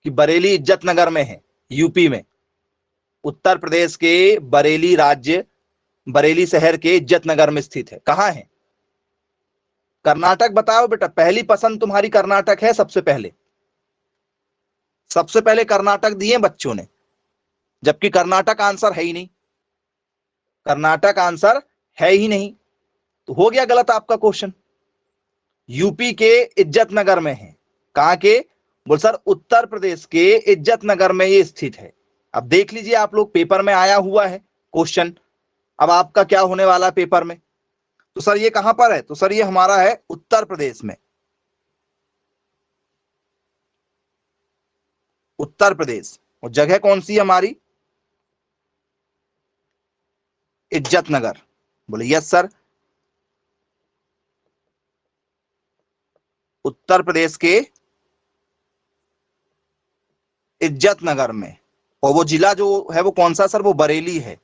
कि बरेली इज्जत नगर में है, यूपी में, उत्तर प्रदेश के बरेली राज्य, बरेली शहर के इज्जत नगर में स्थित है। कहां है? कर्नाटक बताओ बेटा, पहली पसंद तुम्हारी कर्नाटक है? सबसे पहले, सबसे पहले कर्नाटक दिए बच्चों ने, जबकि कर्नाटक आंसर है ही नहीं, कर्नाटक आंसर है ही नहीं। तो हो गया गलत आपका क्वेश्चन। यूपी के इज्जत नगर में है। कहां के? बोल सर उत्तर प्रदेश के इज्जत नगर में ये स्थित है। अब देख लीजिए आप लोग, पेपर में आया हुआ है क्वेश्चन, अब आपका क्या होने वाला है पेपर में। तो सर ये कहां पर है? तो सर ये हमारा है उत्तर प्रदेश में, उत्तर प्रदेश। और जगह कौन सी है हमारी? इज्जत नगर। बोले यस सर। उत्तर प्रदेश के इज्जत नगर में। और वो जिला जो है वो कौन सा सर? वो बरेली है,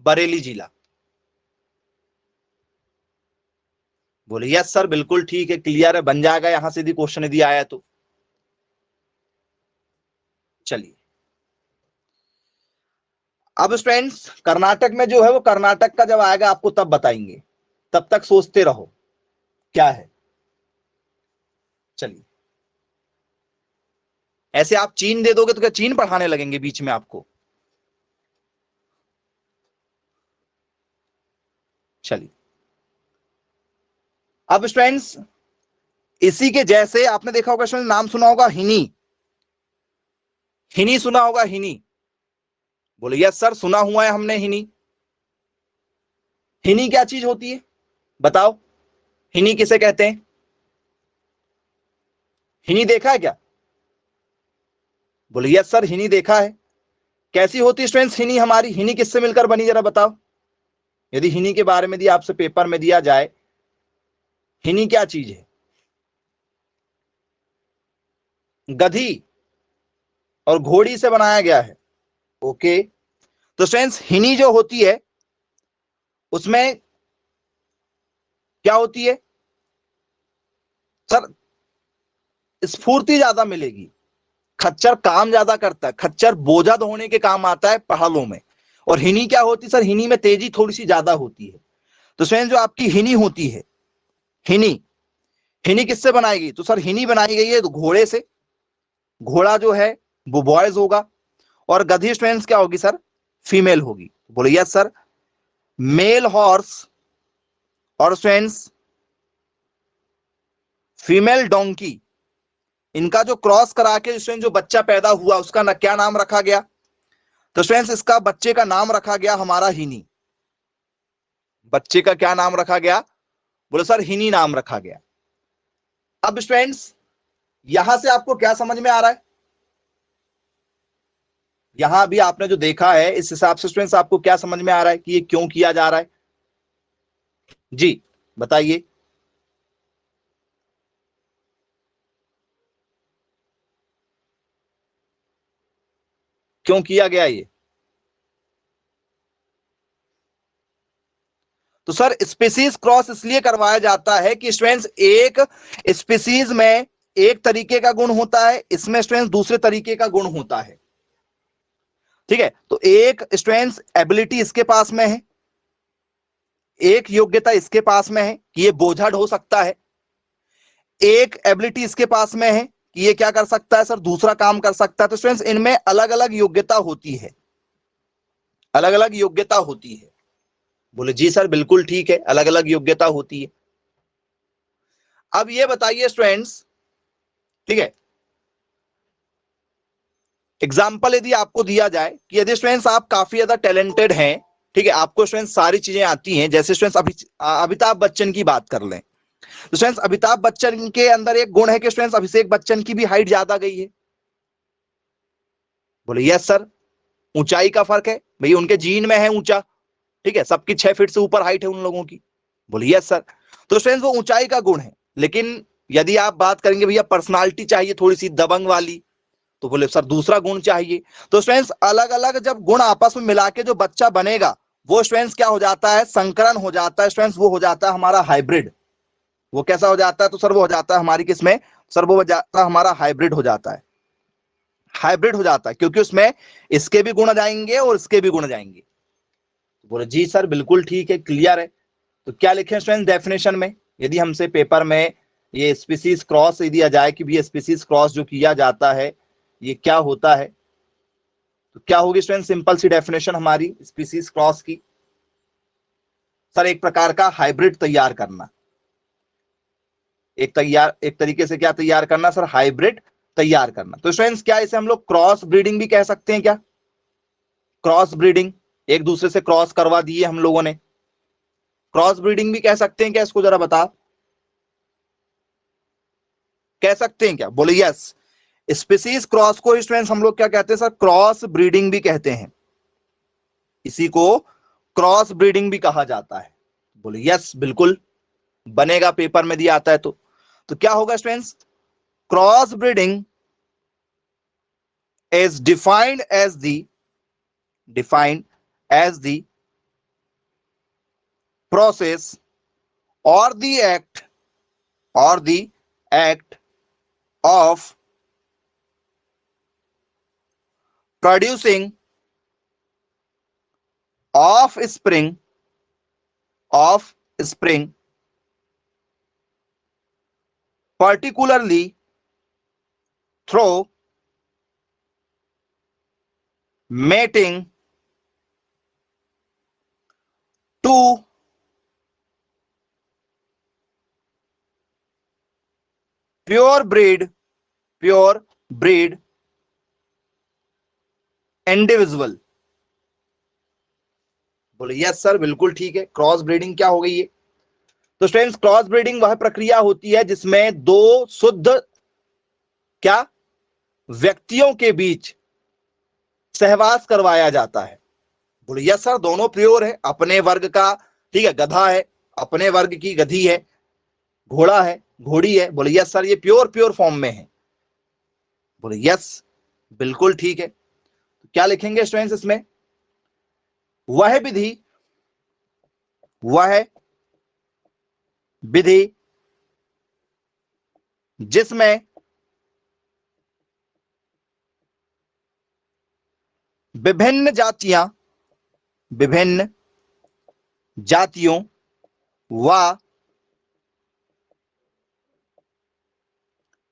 बरेली जिला। बोले यस सर बिल्कुल ठीक है, क्लियर है, बन जाएगा यहां से यदि क्वेश्चन यदि आया तो। चलिए अब स्टूडेंट्स कर्नाटक में जो है वो कर्नाटक का जब आएगा आपको तब बताएंगे, तब तक सोचते रहो क्या है। चलिए ऐसे आप चीन दे दोगे तो क्या चीन पढ़ाने लगेंगे बीच में आपको? चलिए अब स्टूडेंट्स इसी के जैसे आपने देखा होगा स्टूडेंट, नाम सुना होगा हिनी, हिनी सुना होगा हिनी? बोले यस सर सुना हुआ है हमने हिनी। हिनी क्या चीज होती है बताओ? हिनी किसे कहते हैं? हिनी देखा है क्या? बोले यस सर हिनी देखा है। कैसी होती है स्टूडेंट्स हिनी हमारी? हिनी किससे मिलकर बनी जरा बताओ, यदि हिनी के बारे में दिया आपसे पेपर में दिया जाए, हिनी क्या चीज है? गधी और घोड़ी से बनाया गया है। ओके, तो स्टूडेंट्स हिनी जो होती है उसमें क्या होती है सर? स्फूर्ति ज्यादा मिलेगी, खच्चर काम ज्यादा करता है, खच्चर बोझा ढोने के काम आता है पहाड़ों में। और हिनी क्या होती है सर? हिनी में तेजी थोड़ी सी ज्यादा होती है। तो स्टूडेंट्स जो आपकी हिनी होती है, हिनी, हिनी किससे बनाएगी? तो सर हिनी बनाई गई है घोड़े से। घोड़ा जो है वो बॉयज होगा और गधी स्टूडेंट्स क्या होगी सर? फीमेल होगी। बोले यस सर, मेल हॉर्स और स्टूडेंट्स फीमेल डोंकी, इनका जो क्रॉस करा के स्टूडेंट जो बच्चा पैदा हुआ उसका क्या नाम रखा गया? तो स्टूडेंट्स इसका बच्चे का नाम रखा गया हमारा हिनी। बच्चे का क्या नाम रखा गया? बोले सर हिनी नाम रखा गया। अब स्टूडेंट्स यहां से आपको क्या समझ में आ रहा है? यहां भी आपने जो देखा है इस हिसाब से स्टूडेंट्स आपको क्या समझ में आ रहा है कि ये क्यों किया जा रहा है? जी बताइए। क्यों किया गया ये? तो सर स्पीसीज क्रॉस इसलिए करवाया जाता है कि स्टूडेंट्स एक स्पीसीज में एक तरीके का गुण होता है, इसमें स्टूडेंट्स दूसरे तरीके का गुण होता है। ठीक है, तो एक स्टूडेंट्स एबिलिटी इसके पास में है, एक योग्यता इसके पास में है कि ये बोझा ढो सकता है, एक एबिलिटी इसके पास में है कि ये क्या कर सकता है सर? दूसरा काम कर सकता है। तो स्टूडेंट्स इनमें अलग अलग योग्यता होती है, अलग अलग योग्यता होती है। बोले जी सर बिल्कुल ठीक है, अलग अलग योग्यता होती है। अब ये बताइए स्टूडेंट्स, ठीक है, एग्जाम्पल यदि आपको दिया जाए कि यदि स्टूडेंट्स आप काफी ज्यादा टैलेंटेड हैं, ठीक है, आपको स्टूडेंट्स सारी चीजें आती हैं, जैसे स्टूडेंट्स अमिताभ बच्चन की बात कर लें, तो स्टूडेंट्स अमिताभ बच्चन के अंदर एक गुण है कि स्टूडेंट्स अभिषेक बच्चन की भी हाइट ज्यादा गई है। बोले यस सर, ऊंचाई का फर्क है भाई, उनके जीन में है ऊंचा, ठीक है, सबकी 6 फीट से ऊपर हाइट है उन लोगों की। बोले यस सर, तो स्टूडेंट्स वो ऊंचाई का गुण है। लेकिन यदि आप बात करेंगे भैया पर्सनालिटी चाहिए थोड़ी सी दबंग वाली, तो बोले सर दूसरा गुण चाहिए। तो स्टूडेंट्स अलग अलग जब गुण आपस में मिला के जो बच्चा बनेगा वो स्टूडेंट्स क्या हो जाता है? संकरण हो जाता है स्टूडेंट्स, वो हो जाता है हमारा हाइब्रिड। वो कैसा हो जाता है? तो सर वो हो जाता है हमारी किसमें सर? वो हो जाता है हमारा हाइब्रिड हो जाता है, हाइब्रिड हो जाता है, क्योंकि उसमें इसके भी गुण जाएंगे और इसके भी गुण जाएंगे। बोले जी सर बिल्कुल ठीक है, क्लियर है। तो क्या लिखे स्टूडेंट डेफिनेशन में? यदि हमसे पेपर में ये स्पीसीज क्रॉस दिया जाए कि ये स्पीसीज क्रॉस जो किया जाता है ये क्या होता है, तो क्या होगी स्टूडेंट? सिंपल सी डेफिनेशन हमारी स्पीसीज क्रॉस की, सर एक प्रकार का हाइब्रिड तैयार करना। एक तरीके से क्या तैयार करना सर? हाइब्रिड तैयार करना। तो स्टूडेंट्स क्या इसे हम लोग क्रॉस ब्रीडिंग भी कह सकते हैं क्या? क्रॉस ब्रीडिंग, एक दूसरे से क्रॉस करवा दिए हम लोगों ने, क्रॉस ब्रीडिंग भी कह सकते हैं क्या? इसको जरा बता, कह सकते हैं क्या? बोले यस, स्पीसीज क्रॉस को स्टूडेंट्स हम लोग क्या कहते हैं सर? क्रॉस ब्रीडिंग भी कहते हैं, इसी को क्रॉस ब्रीडिंग भी कहा जाता है। बोले यस बिल्कुल, बनेगा पेपर में दिया आता है तो। तो क्या होगा students, cross breeding is defined as the process or the act of producing offspring particularly through mating to pure breed individual. बोले यस सर बिल्कुल ठीक है। क्रॉस ब्रीडिंग क्या हो गई है? तो स्टूडेंट्स क्रॉस ब्रीडिंग वह प्रक्रिया होती है जिसमें दो शुद्ध क्या व्यक्तियों के बीच सहवास करवाया जाता है। बोले यस सर, दोनों प्योर है, अपने वर्ग का, ठीक है, गधा है, अपने वर्ग की गधी है, घोड़ा है, घोड़ी है। बोले यस सर, ये प्योर फॉर्म में है। बोले यस बिल्कुल ठीक है। तो क्या लिखेंगे स्टूडेंट्स इसमें? वह विधि जिसमें विभिन्न जातियों व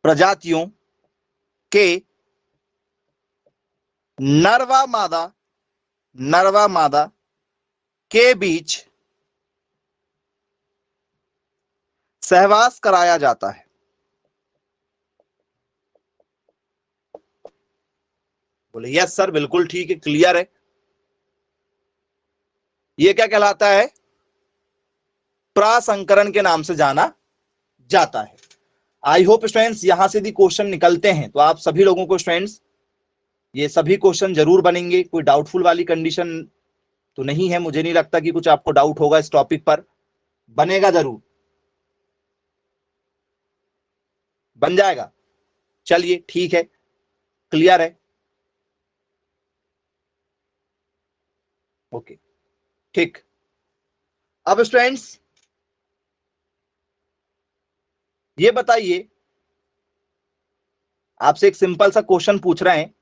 प्रजातियों के नर व मादा के बीच सहवास कराया जाता है। बोले यस सर बिल्कुल ठीक है, क्लियर है। ये क्या कहलाता है? प्रासंकरण के नाम से जाना जाता है। आई होप स्टूडेंट्स यहां से भी क्वेश्चन निकलते हैं तो आप सभी लोगों को स्टूडेंट्स ये सभी क्वेश्चन जरूर बनेंगे। कोई डाउटफुल वाली कंडीशन तो नहीं है, मुझे नहीं लगता कि कुछ आपको डाउट होगा इस टॉपिक पर, बनेगा जरूर, बन जाएगा। चलिए ठीक है, क्लियर है, ओके ठीक। अब स्टूडेंट्स ये बताइए, आपसे एक सिंपल सा क्वेश्चन पूछ रहे हैं,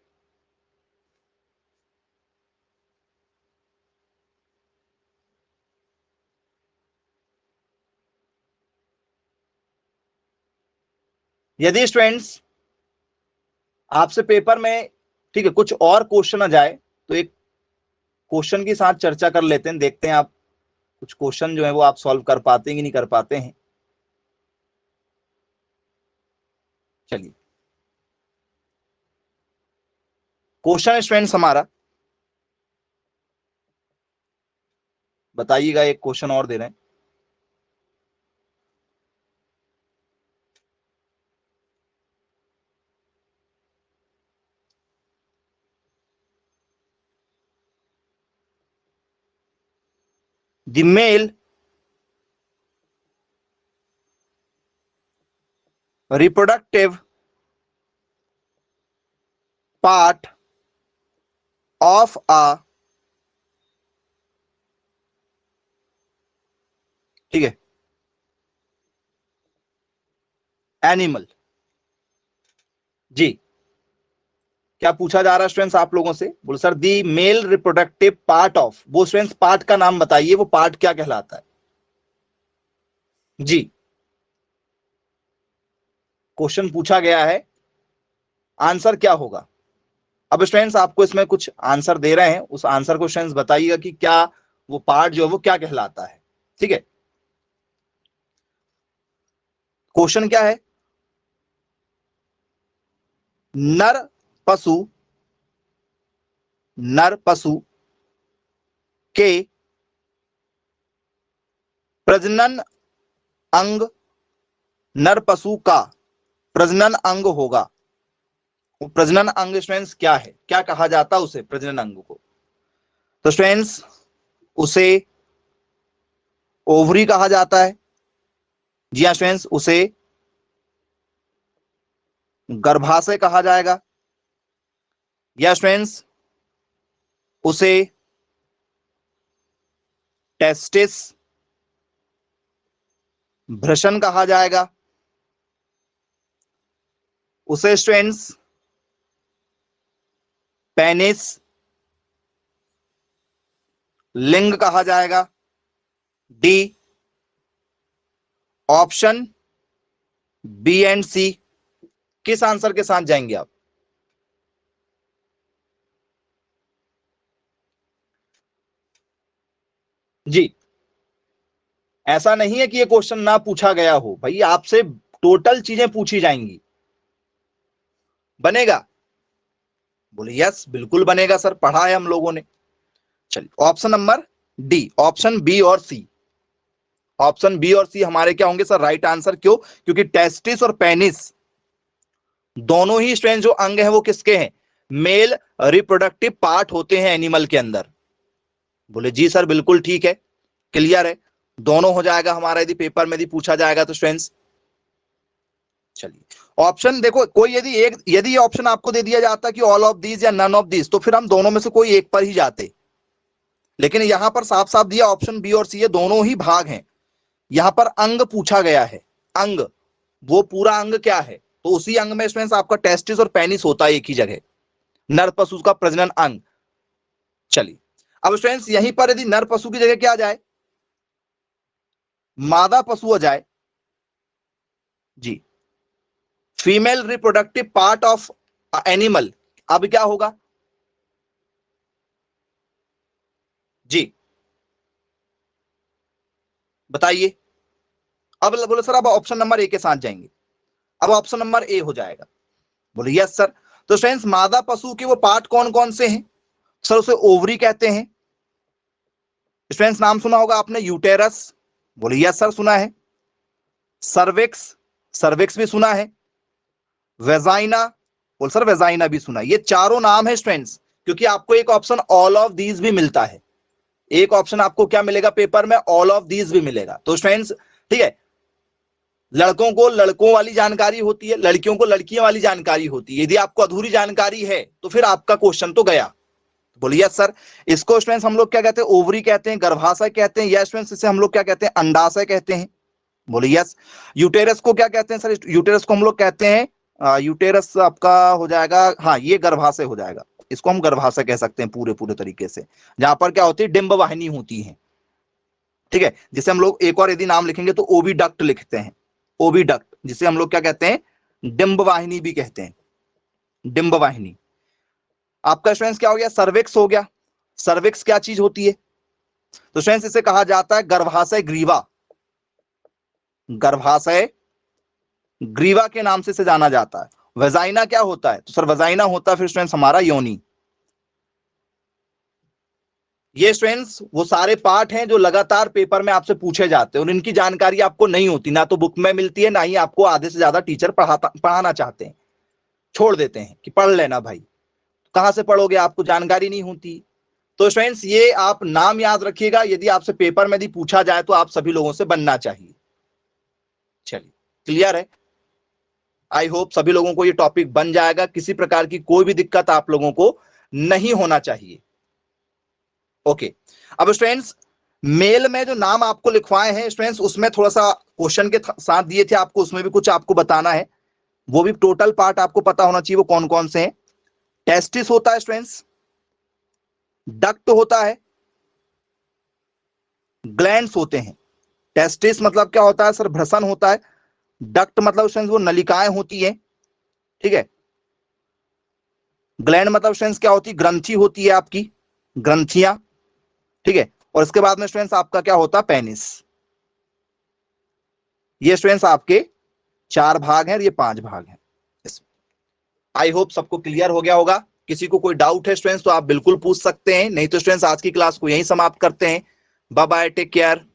यदि स्टूडेंट्स आपसे पेपर में, ठीक है, कुछ और क्वेश्चन आ जाए तो एक क्वेश्चन के साथ चर्चा कर लेते हैं, देखते हैं आप कुछ क्वेश्चन जो है वो आप सॉल्व कर पाते हैं कि नहीं कर पाते हैं। चलिए क्वेश्चन स्टूडेंट्स हमारा, बताइएगा, एक क्वेश्चन और दे रहे हैं। The male reproductive part of a, ठीक है, एनिमल। जी क्या पूछा जा रहा है स्टूडेंट्स आप लोगों से? बोल sir the male reproductive part of, वो स्टूडेंट्स पार्ट का नाम बताइए, वो पार्ट क्या कहलाता है? जी क्वेश्चन पूछा गया है, आंसर क्या होगा? अब स्टूडेंट्स आपको इसमें कुछ आंसर दे रहे हैं, उस आंसर को स्टूडेंट्स बताइएगा कि क्या वो पार्ट जो है वो क्या कहलाता है। ठीक है, क्वेश्चन क्या है? नर पशु के प्रजनन अंग, नर पशु का प्रजनन अंग होगा। वो प्रजनन अंग स्टूडेंट्स क्या है, क्या कहा जाता है उसे, प्रजनन अंग को? तो स्टूडेंट्स उसे ओवरी कहा जाता है। जी हाँ स्टूडेंट्स, उसे गर्भाशय कहा जाएगा, या स्टूडेंट्स उसे टेस्टिस, वृषण कहा जाएगा, उसे स्टूडेंट्स पेनिस, लिंग कहा जाएगा। डी ऑप्शन बी एंड सी। किस आंसर के साथ जाएंगे आप? जी, ऐसा नहीं है कि ये क्वेश्चन ना पूछा गया हो भाई, आपसे टोटल चीजें पूछी जाएंगी। बनेगा? बोले यस बिल्कुल बनेगा सर, पढ़ा है हम लोगों ने। चलिए option number D, option B और सी, ऑप्शन बी और सी हमारे क्या होंगे सर राइट आंसर। क्यों? क्योंकि टेस्टिस और पेनिस दोनों ही स्ट्रेन जो अंग है वो किसके हैं? मेल रिप्रोडक्टिव पार्ट होते हैं एनिमल के अंदर। बोले जी सर बिल्कुल ठीक है, क्लियर है, दोनों हो जाएगा हमारा यदि पेपर में यदि पूछा जाएगा तो स्ट्रेंथ। चलिए ऑप्शन देखो, कोई यदि ऑप्शन आपको दे दिया जाता कि ऑल ऑफ दीज या नन ऑफ दीज, तो फिर हम दोनों में से कोई एक पर ही जाते, लेकिन यहां पर साफ साफ दिया ऑप्शन बी और सी, ये दोनों ही भाग हैं। यहां पर अंग पूछा गया है, अंग, वो पूरा अंग क्या है, तो उसी अंग में स्टूडेंट्स आपका टेस्टिस और पेनिस होता है एक ही जगह, नर पशु का प्रजनन अंग। चलिए अब स्टूडेंट्स यहीं पर यदि नर पशु की जगह क्या आ जाए, मादा पशु आ जाए, जी, female reproductive part of animal, अब क्या होगा? जी बताइए। अब बोले सर अब ऑप्शन नंबर ए के साथ जाएंगे, अब ऑप्शन नंबर ए हो जाएगा। बोले यस सर। तो फ्रेंड्स मादा पशु के वो पार्ट कौन कौन से हैं? सर उसे ओवरी कहते हैं। फ्रेंड्स नाम सुना होगा आपने, यूटेरस, बोले यस सर सुना है। सर्विक्स, सर्विक्स भी सुना है। वेजाइना, बोल सर वेजाइना भी सुना है। ये चारों नाम है स्टूडेंट्स, क्योंकि आपको एक ऑप्शन ऑल ऑफ दीज भी मिलता है, एक ऑप्शन आपको क्या मिलेगा पेपर में, ऑल ऑफ दीज भी मिलेगा। तो स्टूडेंट्स ठीक है, लड़कों को लड़कों वाली जानकारी होती है, लड़कियों को लड़कियों वाली जानकारी होती है। यदि आपको अधूरी जानकारी है तो फिर आपका क्वेश्चन तो गया। बोलिए सर इसको स्टूडेंट्स हम लोग क्या कहते हैं, ओवरी कहते हैं, गर्भाशय कहते हैं, या स्टूडेंट्स इसे हम लोग क्या कहते हैं, अंडाशय कहते हैं। बोलिए यस। यूटेरस को क्या कहते हैं सर? यूटेरस को हम लोग कहते हैं, यूटेरस आपका हो जाएगा, हाँ ये गर्भाशय हो जाएगा, इसको हम गर्भाशय कह सकते हैं पूरे पूरे तरीके से, जहां पर क्या होती है, डिंब वाहिनी होती है, ठीक है, जिसे हम लोग एक और यदि नाम लिखेंगे तो ओविडक्ट लिखते हैं, ओविडक्ट, जिसे हम लोग क्या कहते हैं, डिंब वाहिनी भी कहते हैं, डिंब वाहिनी। आपका स्टूडेंट्स क्या हो गया, सर्विक्स हो गया। सर्विक्स क्या चीज होती है? तो स्टूडेंट्स इसे कहा जाता है गर्भाशय ग्रीवा, गर्भाशय ग्रीवा के नाम से इसे जाना जाता है। वेजाइना क्या होता है? तो सर वेजाइना होता है फिर स्टूडेंट्स हमारा योनि। ये स्टूडेंट्स वो सारे पार्ट हैं जो लगातार पेपर में आपसे पूछे जाते हैं और इनकी जानकारी आपको नहीं होती, ना तो बुक में मिलती है, ना ही आपको आधे से ज्यादा टीचर पढ़ाना चाहते हैं, छोड़ देते हैं कि पढ़ लेना भाई, कहां से पढ़ोगे, आपको जानकारी नहीं होती। तो स्टूडेंट्स ये आप नाम याद रखिएगा, यदि आपसे पेपर में यदि पूछा जाए तो आप सभी लोगों से बनना चाहिए। चलिए क्लियर है, आई होप सभी लोगों को ये टॉपिक बन जाएगा, किसी प्रकार की कोई भी दिक्कत आप लोगों को नहीं होना चाहिए। ओके अब स्टूडेंट्स मेल में जो नाम आपको लिखवाए हैं स्टूडेंट्स, उसमें थोड़ा सा क्वेश्चन के साथ दिए थे आपको, उसमें भी कुछ आपको बताना है, वो भी टोटल पार्ट आपको पता होना चाहिए, वो कौन कौन से हैं। टेस्टिस होता है स्टूडेंट्स, डक्ट होता है, ग्लैंड्स होते हैं। टेस्टिस मतलब क्या होता है सर, भ्रसन होता है। डक्ट मतलब स्टूडेंट्स वो नलिकाएं होती है, ठीक है। ग्लैंड मतलब स्टूडेंट्स क्या होती है, ग्रंथि होती है आपकी, ग्रंथियां, ठीक है। और इसके बाद में स्टूडेंट्स आपका क्या होता है, पेनिस। ये स्टूडेंट्स आपके 4 भाग हैं और ये 5 भाग हैं। आई होप सबको क्लियर हो गया होगा। किसी को कोई डाउट है स्टूडेंट्स तो आप बिल्कुल पूछ सकते हैं, नहीं तो स्टूडेंट्स आज की क्लास को यहीं समाप्त करते हैं। Bye bye, take care.